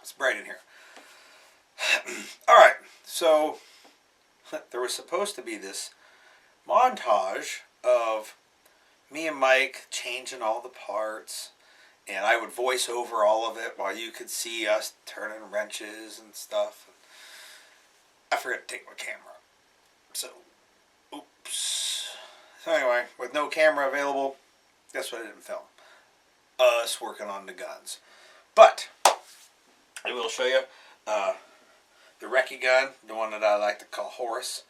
It's bright in here. Alright, so there was supposed to be this montage of me and Mike changing all the parts, and I would voice over all of it while you could see us turning wrenches and stuff. I forgot to take my camera. So, oops. So anyway, with no camera available, guess what I didn't film? Us working on the guns. But, I will show you the Recce gun, the one that I like to call Horace.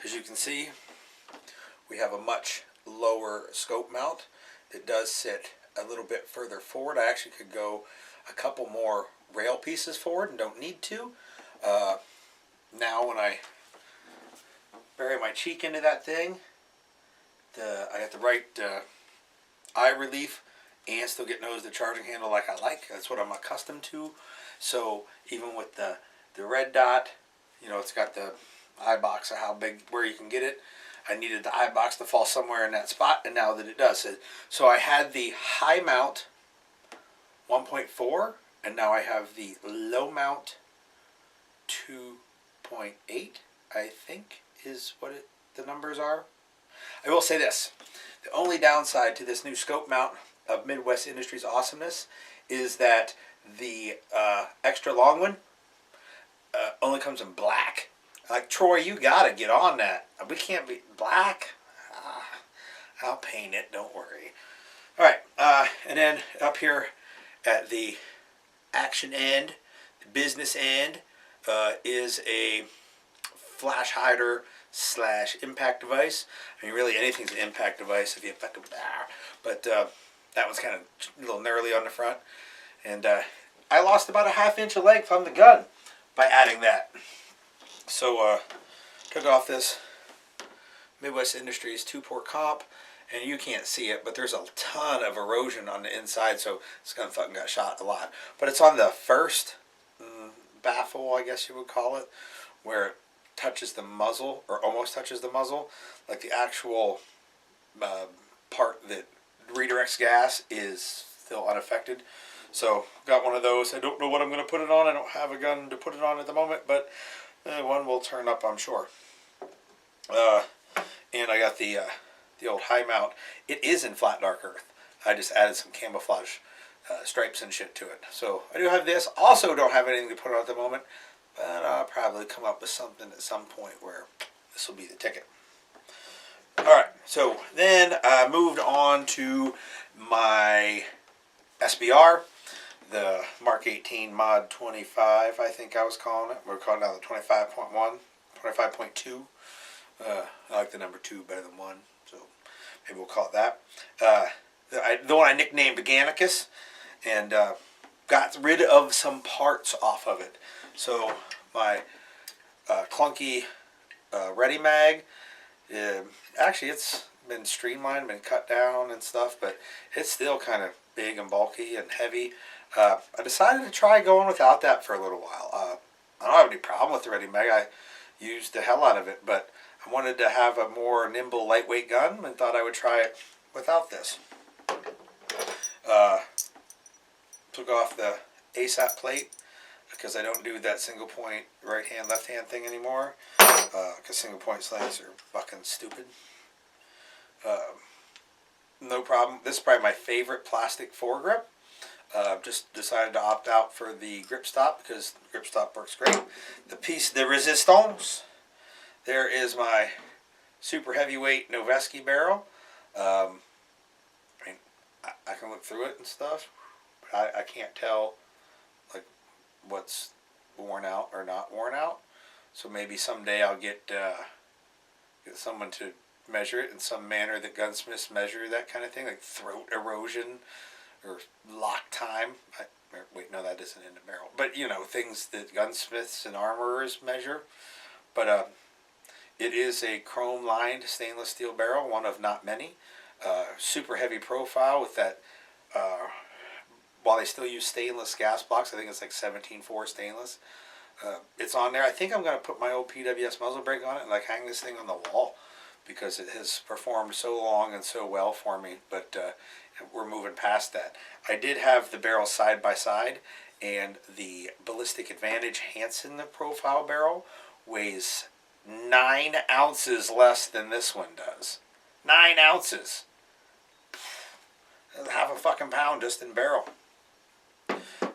As you can see, we have a much lower scope mount. It does sit a little bit further forward. I actually could go a couple more rail pieces forward and don't need to. Now when I bury my cheek into that thing, I got the right eye relief and still get nose to charging handle like I like. That's what I'm accustomed to. So even with the red dot, you know, it's got the eye box of how big, where you can get it. I needed the eye box to fall somewhere in that spot, and now that it does. So I had the high mount 1.4, and now I have the low mount 2.8, I think is what the numbers are. I will say this. The only downside to this new scope mount of Midwest Industries awesomeness is that the extra long one only comes in black. Like, Troy, you gotta get on that. We can't be black. I'll paint it, don't worry. Alright, and then up here at the action end, the business end, is a flash hider / impact device. I mean, really anything's an impact device if you put it there. But that one's kind of a little gnarly on the front. And I lost about a ½ inch of length on the gun by adding that. So took off this Midwest Industries 2-port comp, and you can't see it, but there's a ton of erosion on the inside, so this gun fucking got shot a lot. But it's on the first baffle, I guess you would call it, where it touches the muzzle, or almost touches the muzzle. Like the actual part that redirects gas is still unaffected. So got one of those. I don't know what I'm going to put it on. I don't have a gun to put it on at the moment, but one will turn up, I'm sure. And I got the old high mount. It is in flat dark earth. I just added some camouflage stripes and shit to it. So I do have this. Also don't have anything to put on at the moment, but I'll probably come up with something at some point where this will be the ticket. Alright, so then I moved on to my SBR, the Mark 18 Mod 25, I think I was calling it. We're calling it now the 25.1, 25.2. I like the number 2 better than 1, so maybe we'll call it that. The one I nicknamed Ganicus, and got rid of some parts off of it. So my clunky Ready Mag, actually it's been streamlined, been cut down and stuff, but it's still kind of big and bulky and heavy. I decided to try going without that for a little while. I don't have any problem with the Ready Mag. I used the hell out of it, but I wanted to have a more nimble, lightweight gun and thought I would try it without this. Took off the ASAP plate because I don't do that single point right hand, left hand thing anymore, because single point slings are fucking stupid. No problem. This is probably my favorite plastic foregrip. Just decided to opt out for the grip stop because the grip stop works great. The piece de resistance. There is my super heavyweight Noveski barrel. I mean, I can look through it and stuff, but I can't tell like what's worn out or not worn out. So maybe someday I'll get someone to measure it in some manner that gunsmiths measure that kind of thing, like throat erosion or lock time. Wait, no, that isn't in the barrel. But, you know, things that gunsmiths and armorers measure. But it is a chrome-lined stainless steel barrel, one of not many. Super heavy profile with that, while they still use stainless gas blocks, I think it's like 17.4 stainless. It's on there. I think I'm going to put my old PWS muzzle brake on it and like hang this thing on the wall because it has performed so long and so well for me. But we're moving past that. I did have the barrel side by side, and the Ballistic Advantage Hansen profile barrel weighs 9 ounces less than this one does. 9 ounces. That's half a fucking pound just in barrel.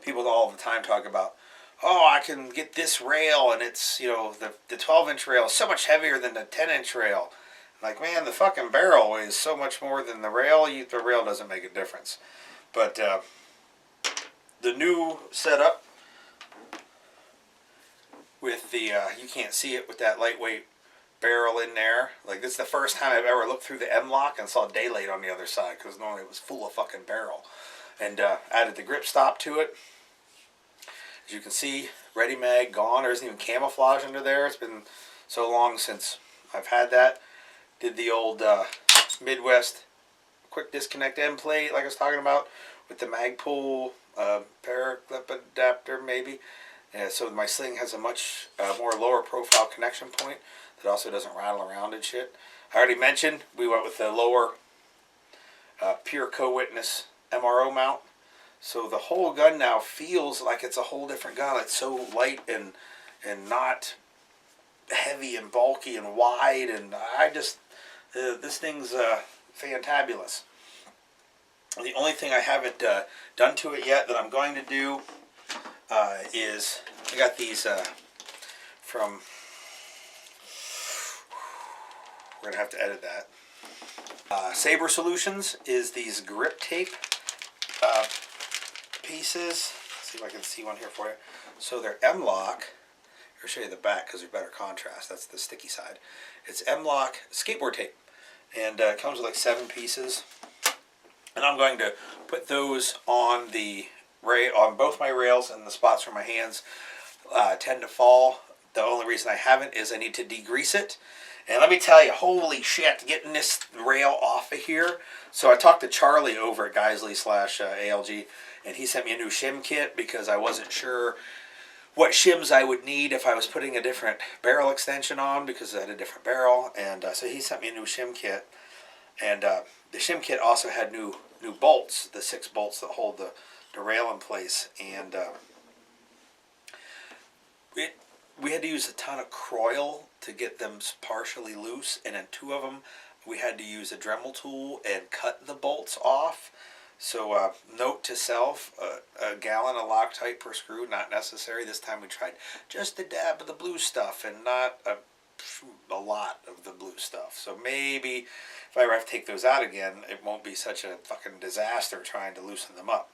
People all the time talk about, oh, I can get this rail and it's, you know, the 12-inch rail is so much heavier than the 10-inch rail. Like, man, the fucking barrel weighs so much more than the rail. The rail doesn't make a difference. But the new setup with the, you can't see it with that lightweight barrel in there. Like, this is the first time I've ever looked through the M-lock and saw daylight on the other side, because normally it was full of fucking barrel. And added the grip stop to it. As you can see, Ready Mag gone. There isn't even camouflage under there. It's been so long since I've had that. Did the old Midwest quick disconnect end plate like I was talking about with the Magpul paraclip adapter maybe. So my Sling has a much more lower profile connection point that also doesn't rattle around and shit. I already mentioned we went with the lower pure co-witness MRO mount. So the whole gun now feels like it's a whole different gun. It's so light and not heavy and bulky and wide, and I just this thing's fantabulous. The only thing I haven't done to it yet that I'm going to do is I got these from. We're gonna have to edit that. Saber Solutions is these grip tape pieces. Let's see if I can see one here for you. So they're M-lock. I'll show you the back because there's better contrast. That's the sticky side. It's M-lock skateboard tape, and it comes with like 7 pieces. And I'm going to put those on the on both my rails, and the spots where my hands tend to fall. The only reason I haven't is I need to degrease it. And let me tell you, holy shit, getting this rail off of here. So I talked to Charlie over at Geisley / ALG, and he sent me a new shim kit because I wasn't sure what shims I would need if I was putting a different barrel extension on, because I had a different barrel. And so he sent me a new shim kit. And the shim kit also had new bolts, the 6 bolts that hold the rail in place. And we had to use a ton of Croyle to get them partially loose, and in 2 of them we had to use a Dremel tool and cut the bolts off. So note to self, a gallon of Loctite per screw, not necessary. This time we tried just a dab of the blue stuff and not a lot of the blue stuff. So maybe if I ever have to take those out again, it won't be such a fucking disaster trying to loosen them up.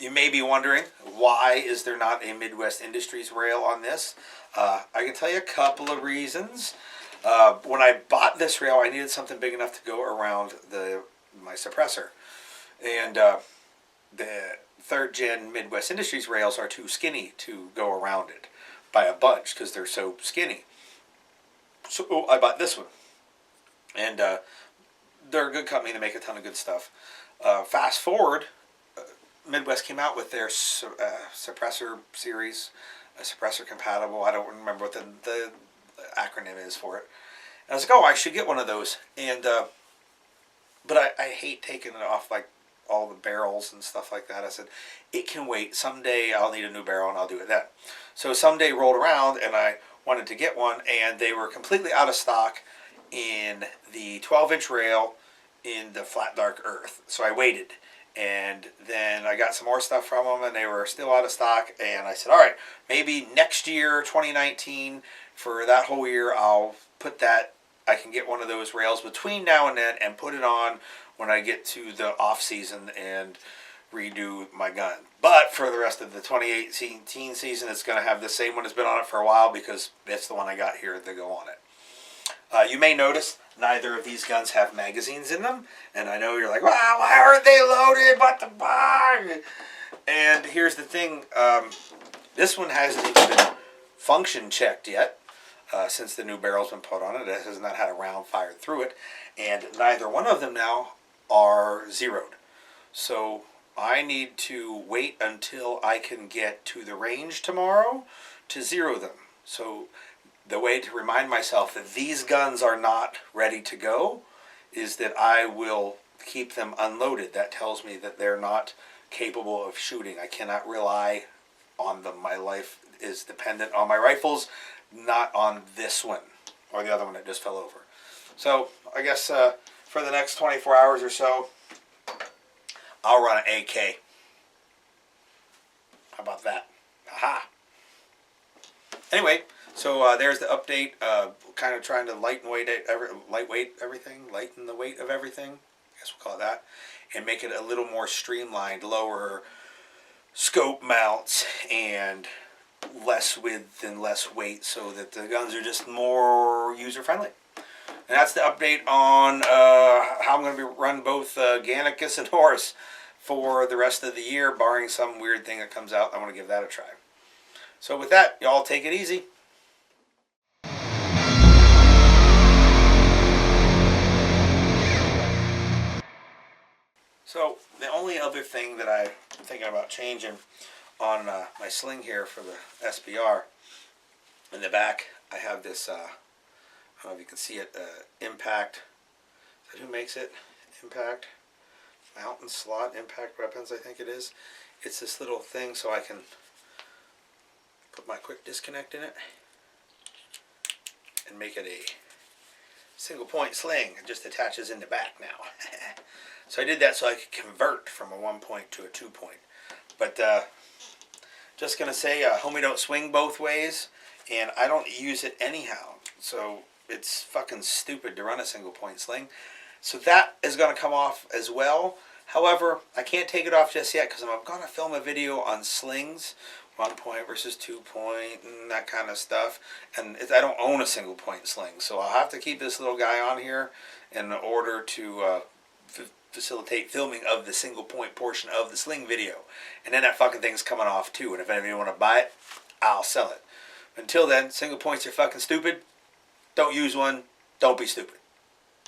You may be wondering, why is there not a Midwest Industries rail on this? I can tell you a couple of reasons. When I bought this rail, I needed something big enough to go around my suppressor. And the 3rd gen Midwest Industries rails are too skinny to go around it by a bunch because they're so skinny. So I bought this one. And they're a good company. They make a ton of good stuff. Fast forward, Midwest came out with their suppressor series, suppressor compatible. I don't remember what the acronym is for it. And I was like, oh, I should get one of those. And but I hate taking it off like all the barrels and stuff like that. I said, it can wait. Someday I'll need a new barrel and I'll do it then. So someday rolled around and I wanted to get one, and they were completely out of stock in the 12-inch rail in the flat dark earth. So I waited. And then I got some more stuff from them, and they were still out of stock. And I said, all right, maybe next year, 2019, for that whole year, I'll put that. I can get one of those rails between now and then and put it on when I get to the off season and redo my gun. But for the rest of the 2018 season, it's going to have the same one that's been on it for a while, because that's the one I got here to go on it. You may notice neither of these guns have magazines in them, and I know you're like, wow, why aren't they loaded? What the fuck? And here's the thing, this one hasn't even been function checked yet, since the new barrel's been put on it. It has not had a round fired through it, and neither one of them now are zeroed. So I need to wait until I can get to the range tomorrow to zero them. So the way to remind myself that these guns are not ready to go is that I will keep them unloaded. That tells me that they're not capable of shooting. I cannot rely on them. My life is dependent on my rifles, not on this one or the other one that just fell over. So I guess for the next 24 hours or so, I'll run an AK. How about that? Aha! Anyway, so there's the update. Kind of trying to lighten the weight of everything. I guess we'll call it that, and make it a little more streamlined, lower scope mounts, and less width and less weight, so that the guns are just more user friendly. And that's the update on how I'm going to be run both Gannicus and Horse for the rest of the year, barring some weird thing that comes out. I want to give that a try. So with that, y'all take it easy. So the only other thing that I'm thinking about changing on my sling here for the SBR, in the back I have this, I don't know if you can see it, Impact. Is that who makes it? Impact Mountain Slot Impact Weapons, I think it is. It's this little thing so I can put my quick disconnect in it and make it a single point sling. It just attaches in the back now. So I did that so I could convert from a 1 point to a 2 point. But just going to say, homie don't swing both ways, and I don't use it anyhow. So it's fucking stupid to run a single point sling. So that is going to come off as well. However, I can't take it off just yet because I'm going to film a video on slings, 1 point versus 2 point, and that kind of stuff. And I don't own a single point sling, so I'll have to keep this little guy on here in order to facilitate filming of the single point portion of the sling video. And then that fucking thing's coming off too, and if anybody want to buy it, I'll sell it. Until then, single points are fucking stupid. Don't use one. Don't be stupid.